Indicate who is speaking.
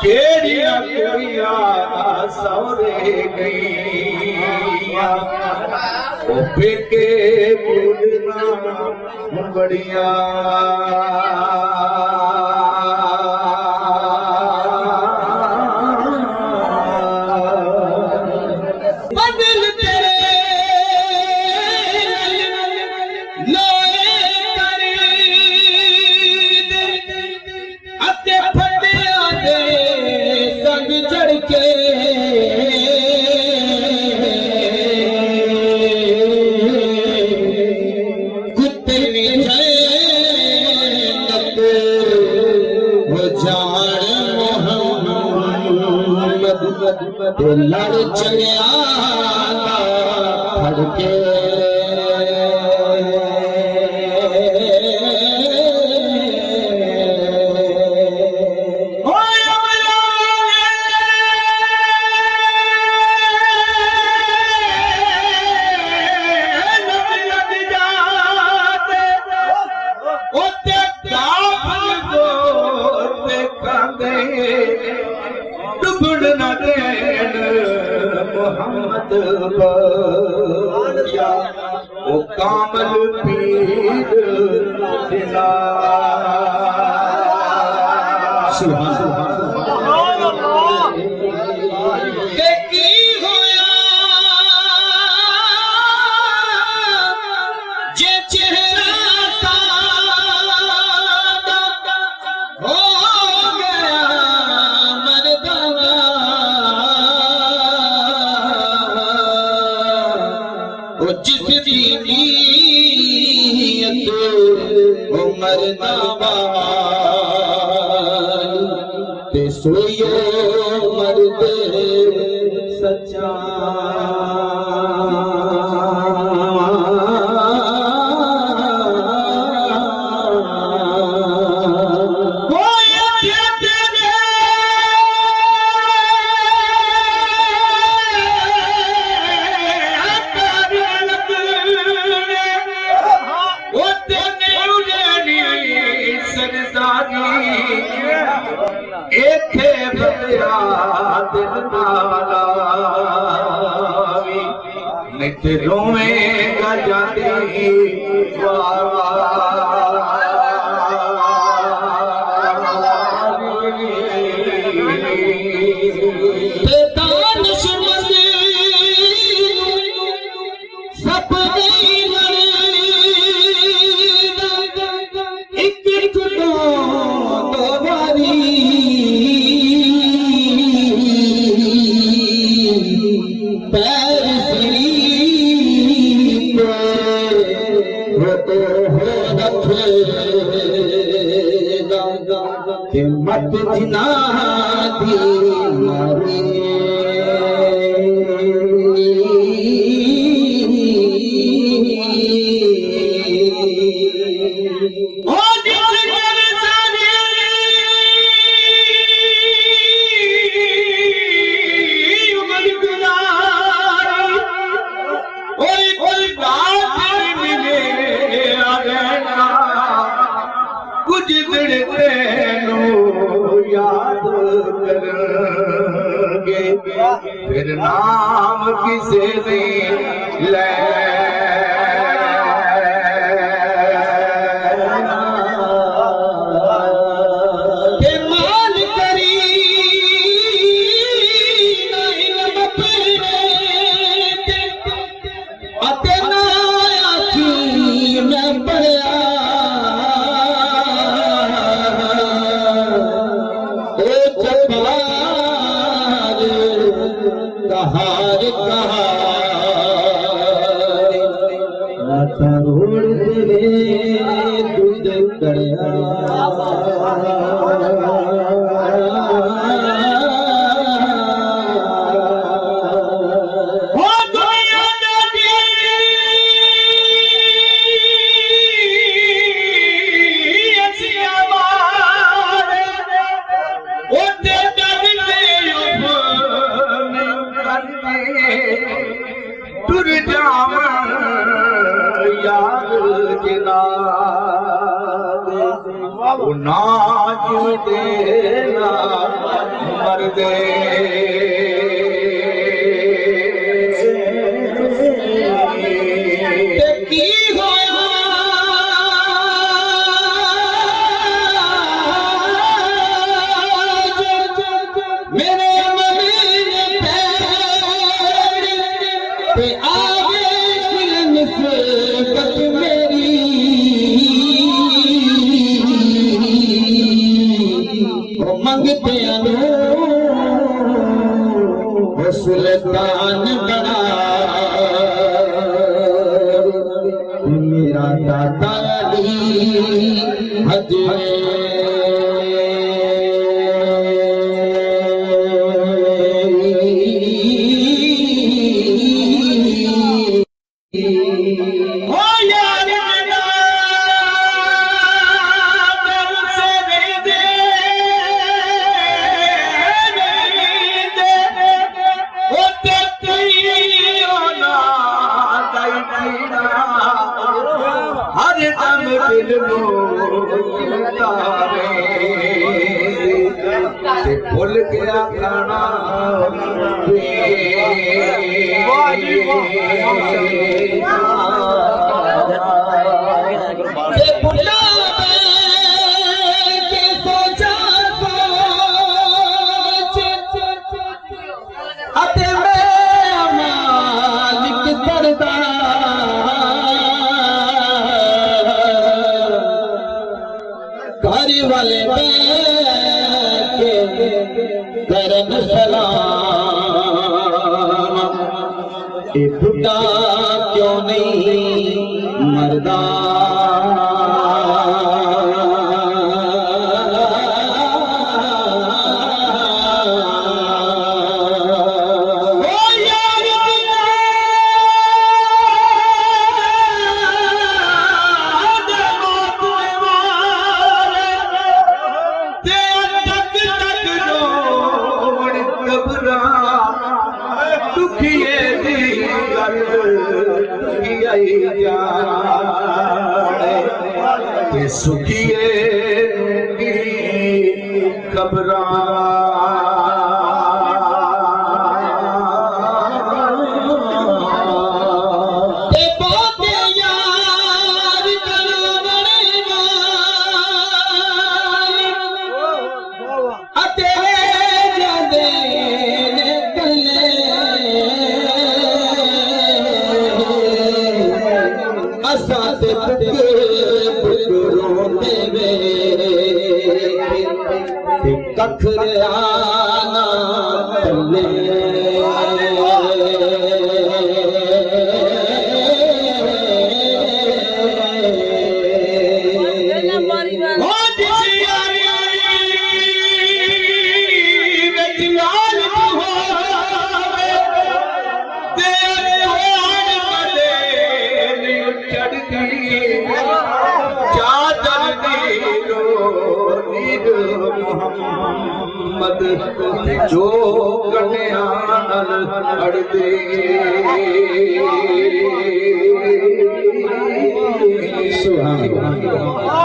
Speaker 1: जेड़िया कुड़िया सौरे गईया ओ फेके बुढ़ना बड़िया लड़ चलिया फड़के मोहम्मद बख्शिया ओ कामल पीर दिला सुभान अल्लाह के की होया जे चेहरा सादा हो गया मर्दाना जिस दी नीयत उमर नावाल ते सोयो मर्द सच्चा एथे बतिया दिल नालावी नित रोवेगा जाती मत जिना दी मारी याद करेंगे फिर नाम किसे दे ले मान करी अतना आखी मैं पढ़ा हार कहार वो नाच देना मरदे की होया मेरे आगे निस्बत मेरी वो मंगते सुल्तान बना मेरा दादा हज भूल गया खाना वाले करम सलाम ए बुढ़ा क्यों नहीं मरदा सुखिए खबरा कखरियाना जो कन्या अड़दे सुहाना।